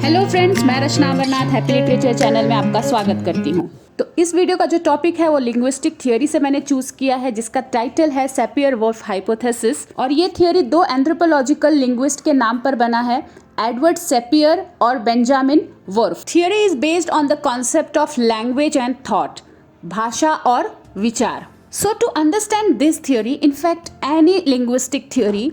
Hello friends, मैं रचना Amarnath happy literature channel में आपका स्वागत करती हूँ। तो इस वीडियो का जो टॉपिक है वो लिंग्विस्टिक थियोरी से मैंने चूज किया है, जिसका टाइटल है सैपियर-वुर्फ हाइपोथेसिस। और ये थियोरी दो एंथ्रोपोलॉजिकल लिंग्विस्ट के नाम पर बना है, एडवर्ड सैपियर और Benjamin Whorf. Theory is based on the concept of language and thought, भाषा और विचार। So to understand this theory, in fact any linguistic theory,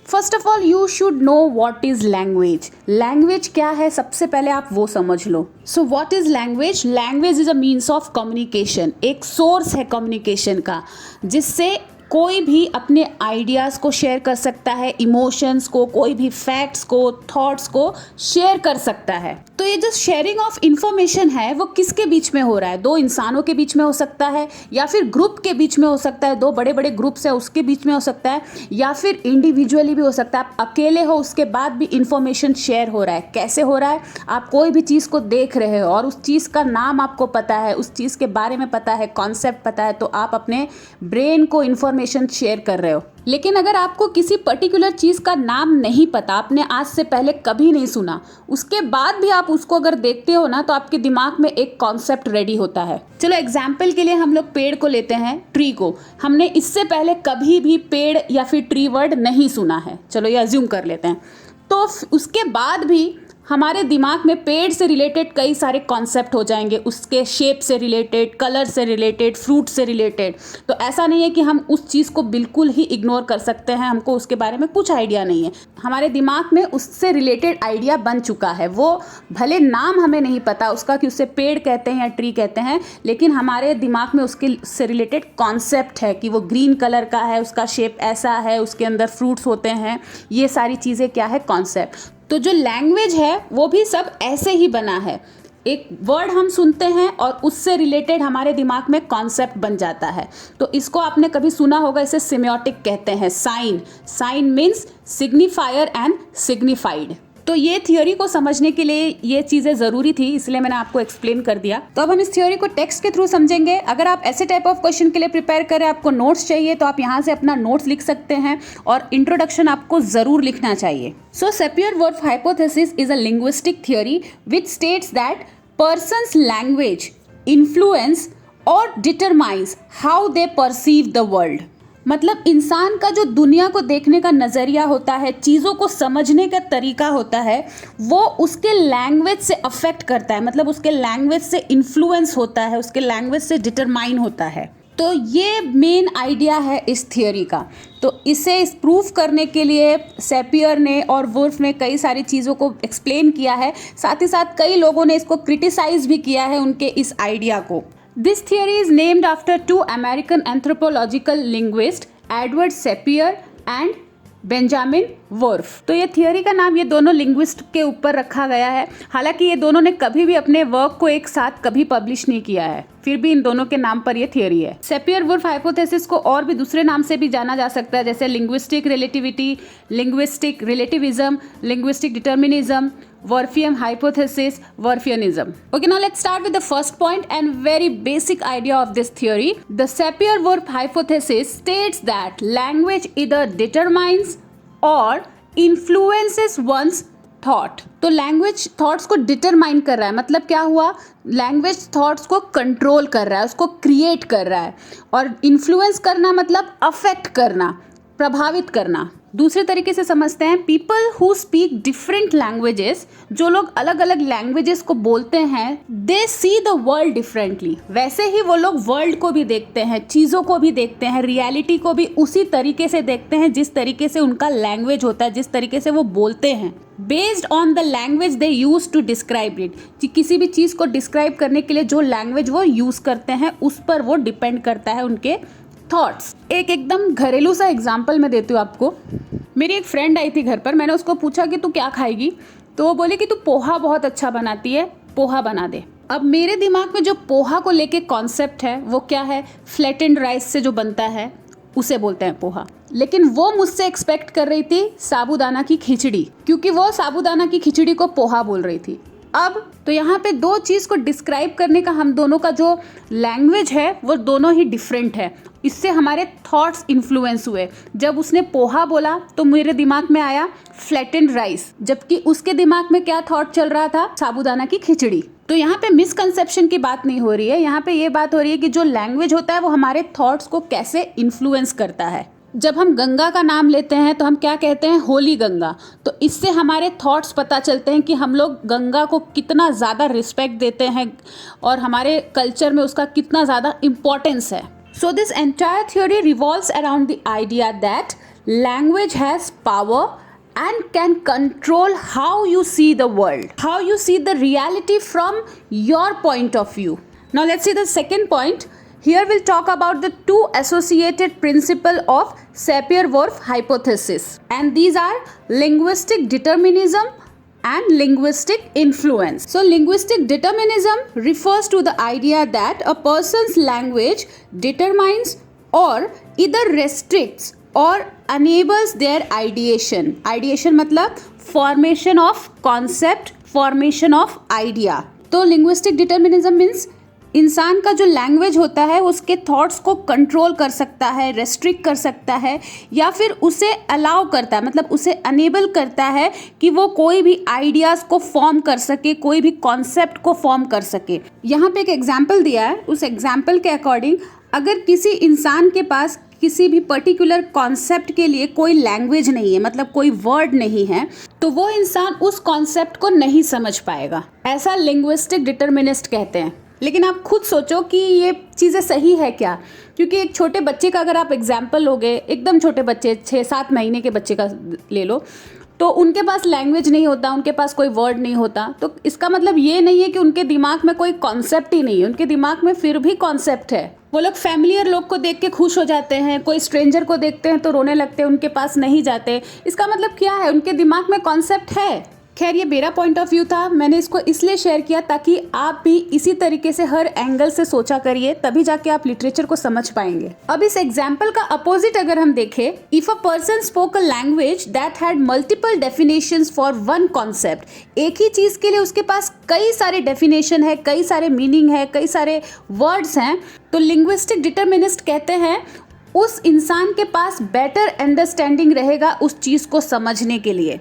first of all you should know what is language. Language क्या है सबसे पहले आप वो समझ लो। So what is language? Language is a means of communication, एक सोर्स है कम्युनिकेशन का, जिससे कोई भी अपने आइडियाज़ को शेयर कर सकता है, इमोशंस को, कोई भी फैक्ट्स को, थॉट्स को शेयर कर सकता है। तो ये जो शेयरिंग ऑफ इंफॉर्मेशन है वो किसके बीच में हो रहा है? दो इंसानों के बीच में हो सकता है, या फिर ग्रुप के बीच में हो सकता है, दो बड़े बड़े ग्रुप्स है उसके बीच में हो सकता है, या फिर इंडिविजुअली भी हो सकता है। आप अकेले हो उसके बाद भी इंफॉर्मेशन शेयर हो रहा है। कैसे हो रहा है? आप कोई भी चीज़ को देख रहे हो और उस चीज़ का नाम आपको पता है, उस चीज़ के बारे में पता है, कॉन्सेप्ट पता है, तो आप अपने ब्रेन को इंफॉर्मेशन शेयर कर रहे हो। लेकिन अगर आपको किसी पर्टिकुलर चीज़ का नाम नहीं पता, आपने आज से पहले कभी नहीं सुना, उसके बाद भी आप उसको अगर देखते हो ना, तो आपके दिमाग में एक कॉन्सेप्ट रेडी होता है। चलो एग्जाम्पल के लिए हम लोग पेड़ को लेते हैं, ट्री को। हमने इससे पहले कभी भी पेड़ या फिर ट्री वर्ड नहीं सुना है, चलो ये अज्यूम कर लेते हैं। तो उसके बाद भी हमारे दिमाग में पेड़ से रिलेटेड कई सारे कॉन्सेप्ट हो जाएंगे, उसके शेप से रिलेटेड, कलर से रिलेटेड, फ्रूट से रिलेटेड। तो ऐसा नहीं है कि हम उस चीज़ को बिल्कुल ही इग्नोर कर सकते हैं, हमको उसके बारे में कुछ आइडिया नहीं है। हमारे दिमाग में उससे रिलेटेड आइडिया बन चुका है। वो भले नाम हमें नहीं पता उसका कि उसे पेड़ कहते हैं या ट्री कहते हैं, लेकिन हमारे दिमाग में उसके से रिलेटेड कॉन्सेप्ट है कि वो ग्रीन कलर का है, उसका शेप ऐसा है, उसके अंदर फ्रूट्स होते हैं। ये सारी चीज़ें क्या है? कॉन्सेप्ट। तो जो लैंग्वेज है वो भी सब ऐसे ही बना है। एक वर्ड हम सुनते हैं और उससे रिलेटेड हमारे दिमाग में कॉन्सेप्ट बन जाता है। तो इसको आपने कभी सुना होगा, इसे सिम्योटिक कहते हैं। Sign means signifier and signified. तो ये थियोरी को समझने के लिए ये चीज़ें ज़रूरी थी, इसलिए मैंने आपको एक्सप्लेन कर दिया। तो अब हम इस थियोरी को टेक्स्ट के थ्रू समझेंगे। अगर आप ऐसे टाइप ऑफ क्वेश्चन के लिए प्रिपेयर करें, आपको नोट्स चाहिए, तो आप यहाँ से अपना नोट्स लिख सकते हैं और इंट्रोडक्शन आपको ज़रूर लिखना चाहिए। So Sapir Whorf hypothesis is a linguistic theory which states that persons language influence और determines how they perceive the world. मतलब इंसान का जो दुनिया को देखने का नज़रिया होता है, चीज़ों को समझने का तरीका होता है, वो उसके लैंग्वेज से अफेक्ट करता है। मतलब उसके लैंग्वेज से इन्फ्लुएंस होता है, उसके लैंग्वेज से डिटरमाइन होता है। तो ये मेन आइडिया है इस थियोरी का। तो इसे प्रूफ करने के लिए सैपियर ने और वुर्फ ने कई सारी चीज़ों को एक्सप्लेन किया है। साथ ही साथ कई लोगों ने इसको क्रिटिसाइज भी किया है, उनके इस आइडिया को। This theory is named after two American anthropological linguists, Edward Sapir and Benjamin Whorf. तो ये थियोरी का नाम ये दोनों लिंग्विस्ट के ऊपर रखा गया है। हालांकि ये दोनों ने कभी भी अपने वर्क को एक साथ कभी पब्लिश नहीं किया है, फिर भी इन दोनों के नाम पर ये थियोरी है। सैपियर-वुर्फ हाइपोथेसिस को और भी दूसरे नाम से भी जाना जा सकता है, जैसे linguistic relativity, linguistic relativism, linguistic determinism, Whorfian hypothesis, Whorfianism. Okay, now let's start with the first point and very basic idea of this theory. The Sapir-Whorf hypothesis states that language either determines or influences one's thought. तो language thoughts को determine कर रहा है। मतलब क्या हुआ? Language thoughts को control कर रहा है, उसको क्रिएट कर रहा है। और इन्फ्लुएंस करना मतलब अफेक्ट करना, प्रभावित करना। दूसरे तरीके से समझते हैं, people who speak different languages, जो लोग अलग अलग लैंग्वेजेस को बोलते हैं, दे सी द वर्ल्ड डिफरेंटली। वैसे ही वो लोग वर्ल्ड को भी देखते हैं, चीज़ों को भी देखते हैं, रियलिटी को भी उसी तरीके से देखते हैं जिस तरीके से उनका लैंग्वेज होता है, जिस तरीके से वो बोलते हैं। Based on the language they use to describe it, कि किसी भी चीज़ को डिस्क्राइब करने के लिए जो लैंग्वेज वो यूज़ करते हैं उस पर वो डिपेंड करता है उनके थॉट्स। एक एकदम घरेलू सा एग्जाम्पल मैं देती हूँ आपको। मेरी एक फ्रेंड आई थी घर पर, मैंने उसको पूछा कि तू क्या खाएगी, तो वो बोले कि तू पोहा बहुत अच्छा बनाती है, पोहा बना दे। अब मेरे दिमाग में जो पोहा को लेके कॉन्सेप्ट है वो क्या है? फ्लैटेंड राइस से जो बनता है उसे बोलते हैं पोहा। लेकिन वो मुझसे एक्सपेक्ट कर रही थी साबूदाना की खिचड़ी, क्योंकि वो साबूदाना की खिचड़ी को पोहा बोल रही थी। अब तो यहाँ पे दो चीज़ को डिस्क्राइब करने का हम दोनों का जो लैंग्वेज है वो दोनों ही डिफरेंट है। इससे हमारे थॉट्स इन्फ्लुएंस हुए। जब उसने पोहा बोला तो मेरे दिमाग में आया फ्लैटेंड राइस, जबकि उसके दिमाग में क्या थॉट चल रहा था, साबूदाना की खिचड़ी। तो यहाँ पे मिसकंसेप्शन की बात नहीं हो रही है, यहाँ पे ये बात हो रही है कि जो लैंग्वेज होता है वो हमारे थॉट्स को कैसे इन्फ्लुएंस करता है। जब हम गंगा का नाम लेते हैं तो हम क्या कहते हैं, होली गंगा। तो इससे हमारे थॉट्स पता चलते हैं कि हम लोग गंगा को कितना ज़्यादा रिस्पेक्ट देते हैं और हमारे कल्चर में उसका कितना ज़्यादा इम्पोर्टेंस है। So this entire theory revolves around the idea that language has power and can control how you see the world, how you see the reality from your point of view. Now let's see the second point. Here we'll talk about the two associated principles of Sapir-Whorf hypothesis, and these are linguistic determinism and linguistic influence. So linguistic determinism refers to the idea that a person's language determines or either restricts और enables their ideation. Ideation मतलब formation of concept, formation of idea. तो linguistic determinism means इंसान का जो language होता है उसके thoughts को कंट्रोल कर सकता है, रेस्ट्रिक्ट कर सकता है, या फिर उसे अलाउ करता है, मतलब उसे अनेबल करता है कि वो कोई भी आइडियाज़ को फॉर्म कर सके, कोई भी कॉन्सेप्ट को फॉर्म कर सके। यहाँ पे एक एग्जाम्पल दिया है, उस एग्जाम्पल के अकॉर्डिंग अगर किसी इंसान के पास किसी भी पर्टिकुलर कॉन्सेप्ट के लिए कोई लैंग्वेज नहीं है, मतलब कोई वर्ड नहीं है, तो वो इंसान उस कॉन्सेप्ट को नहीं समझ पाएगा। ऐसा लिंग्विस्टिक डिटर्मिनिस्ट कहते हैं। लेकिन आप खुद सोचो कि ये चीज़ें सही है क्या? क्योंकि एक छोटे बच्चे का अगर आप एग्जाम्पल लोगे, एकदम छोटे बच्चे 6-7 महीने के बच्चे का ले लो, तो उनके पास लैंग्वेज नहीं होता, उनके पास कोई वर्ड नहीं होता, तो इसका मतलब ये नहीं है कि उनके दिमाग में कोई कॉन्सेप्ट ही नहीं है। उनके दिमाग में फिर भी कॉन्सेप्ट है। वो लोग फैमिलियर लोग को देख के खुश हो जाते हैं, कोई स्ट्रेंजर को देखते हैं तो रोने लगते हैं, उनके पास नहीं जाते। इसका मतलब क्या है, उनके दिमाग में कॉन्सेप्ट है। खैर ये मेरा पॉइंट ऑफ व्यू था, मैंने इसको इसलिए शेयर किया ताकि आप भी इसी तरीके से हर एंगल से सोचा करिए, तभी जाके आप लिटरेचर को समझ पाएंगे। अब इस एग्जाम्पल का अपोजिट अगर हम देखें, if a person spoke a language that had multiple definitions for one concept, एक ही चीज के लिए उसके पास कई सारे डेफिनेशन है, कई सारे मीनिंग है, कई सारे वर्ड्स हैं, तो लिंग्विस्टिक डिटर्मिनिस्ट कहते हैं उस इंसान के पास बेटर अंडरस्टैंडिंग रहेगा उस चीज को समझने के लिए।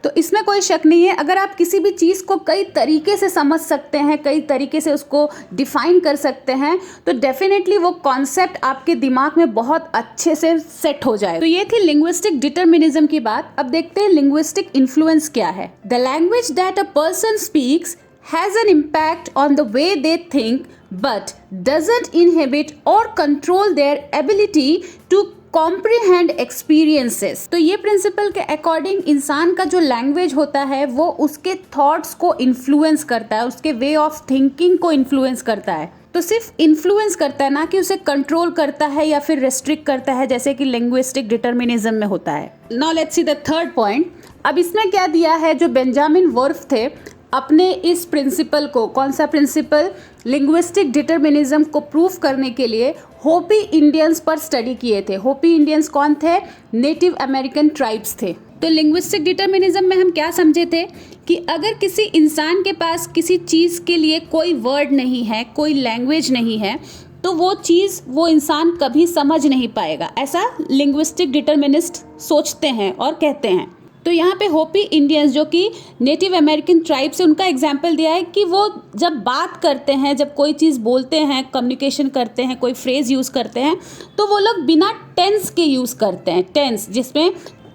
तो इसमें कोई शक नहीं है, अगर आप किसी भी चीज़ को कई तरीके से समझ सकते हैं, कई तरीके से उसको डिफाइन कर सकते हैं, तो डेफिनेटली वो कॉन्सेप्ट आपके दिमाग में बहुत अच्छे से सेट हो जाए। तो ये थी लिंग्विस्टिक डिटर्मिनिज्म की बात। अब देखते हैं लिंग्विस्टिक इन्फ्लुएंस क्या है। The language that a person speaks has an impact on the way they think but doesn't inhibit or control their ability to comprehend experiences। तो ये प्रिंसिपल के अकॉर्डिंग इंसान का जो लैंग्वेज होता है वो उसके थॉट्स को इन्फ्लुएंस करता है, उसके वे ऑफ थिंकिंग को इन्फ्लुएंस करता है। तो सिर्फ इन्फ्लुएंस करता है, ना कि उसे कंट्रोल करता है या फिर रेस्ट्रिक्ट करता है, जैसे कि लिंग्विस्टिक डिटर्मिनिज्म में होता है। Now let's see the third point. अब इसमें क्या दिया है, जो बेंजामिन वुर्फ थे अपने इस प्रिंसिपल को, कौन सा प्रिंसिपल, लिंग्विस्टिक डिटर्मिनिज्म को प्रूफ करने के लिए होपी इंडियंस पर स्टडी किए थे। होपी इंडियंस कौन थे? नेटिव अमेरिकन ट्राइब्स थे। तो लिंग्विस्टिक डिटर्मिनिज्म में हम क्या समझे थे कि अगर किसी इंसान के पास किसी चीज़ के लिए कोई वर्ड नहीं है, कोई लैंग्वेज नहीं है, तो वो चीज़ वो इंसान कभी समझ नहीं पाएगा। ऐसा लिंग्विस्टिक डिटर्मिनिस्ट सोचते हैं और कहते हैं। तो यहाँ पे होपी इंडियंस जो कि नेटिव अमेरिकन ट्राइब से, उनका एग्जाम्पल दिया है कि वो जब बात करते हैं, जब कोई चीज़ बोलते हैं, कम्युनिकेशन करते हैं, कोई फ्रेज़ यूज़ करते हैं, तो वो लोग बिना टेंस के यूज़ करते हैं। टेंस जिसमें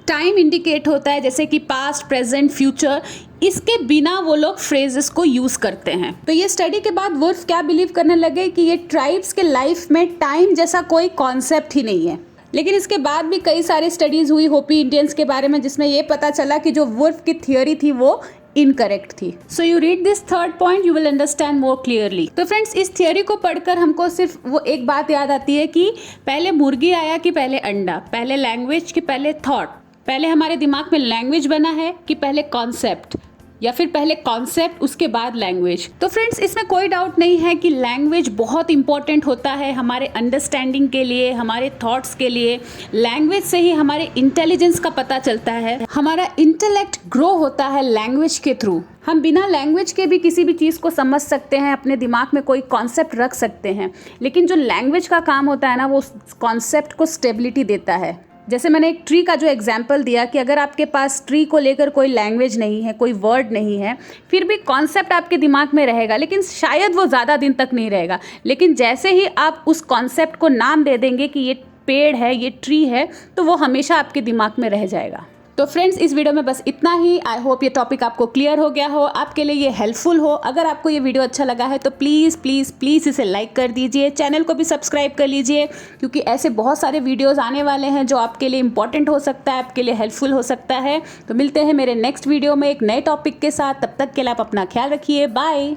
टाइम इंडिकेट होता है, जैसे कि पास्ट, प्रेजेंट, फ्यूचर, इसके बिना वो लोग फ्रेजेस को यूज़ करते हैं। तो ये स्टडी के बाद वुर्फ क्या बिलीव करने लगे कि ये ट्राइब्स के लाइफ में टाइम जैसा कोई कॉन्सेप्ट ही नहीं है। लेकिन इसके बाद भी कई सारी स्टडीज़ हुई होपी इंडियंस के बारे में, जिसमें ये पता चला कि जो वुर्फ की थियोरी थी वो इनकरेक्ट थी। So you read this third point, you will understand more clearly. तो फ्रेंड्स, इस थियोरी को पढ़कर हमको सिर्फ वो एक बात याद आती है कि पहले मुर्गी आया कि पहले अंडा, पहले लैंग्वेज कि पहले थॉट, पहले हमारे दिमाग में लैंग्वेज बना है कि पहले कॉन्सेप्ट, या फिर पहले कॉन्सेप्ट उसके बाद लैंग्वेज। तो फ्रेंड्स, इसमें कोई डाउट नहीं है कि लैंग्वेज बहुत इंपॉर्टेंट होता है हमारे अंडरस्टैंडिंग के लिए, हमारे थॉट्स के लिए। लैंग्वेज से ही हमारे इंटेलिजेंस का पता चलता है, हमारा इंटेलेक्ट ग्रो होता है लैंग्वेज के थ्रू। हम बिना लैंग्वेज के भी किसी भी चीज़ को समझ सकते हैं, अपने दिमाग में कोई कॉन्सेप्ट रख सकते हैं, लेकिन जो लैंग्वेज का काम होता है ना, वो कॉन्सेप्ट को स्टेबिलिटी देता है। जैसे मैंने एक ट्री का जो एग्जाम्पल दिया कि अगर आपके पास ट्री को लेकर कोई लैंग्वेज नहीं है, कोई वर्ड नहीं है, फिर भी कॉन्सेप्ट आपके दिमाग में रहेगा, लेकिन शायद वो ज़्यादा दिन तक नहीं रहेगा। लेकिन जैसे ही आप उस कॉन्सेप्ट को नाम दे देंगे कि ये पेड़ है, ये ट्री है, तो वो हमेशा आपके दिमाग में रह जाएगा। तो फ्रेंड्स, इस वीडियो में बस इतना ही। आई होप ये टॉपिक आपको क्लियर हो गया हो, आपके लिए ये हेल्पफुल हो। अगर आपको ये वीडियो अच्छा लगा है तो प्लीज़ प्लीज़ प्लीज़ इसे लाइक कर दीजिए, चैनल को भी सब्सक्राइब कर लीजिए, क्योंकि ऐसे बहुत सारे वीडियोस आने वाले हैं जो आपके लिए इंपॉर्टेंट हो सकता है, आपके लिए हेल्पफुल हो सकता है। तो मिलते हैं मेरे नेक्स्ट वीडियो में एक नए टॉपिक के साथ। तब तक के लिए आप अपना ख्याल रखिए। बाय।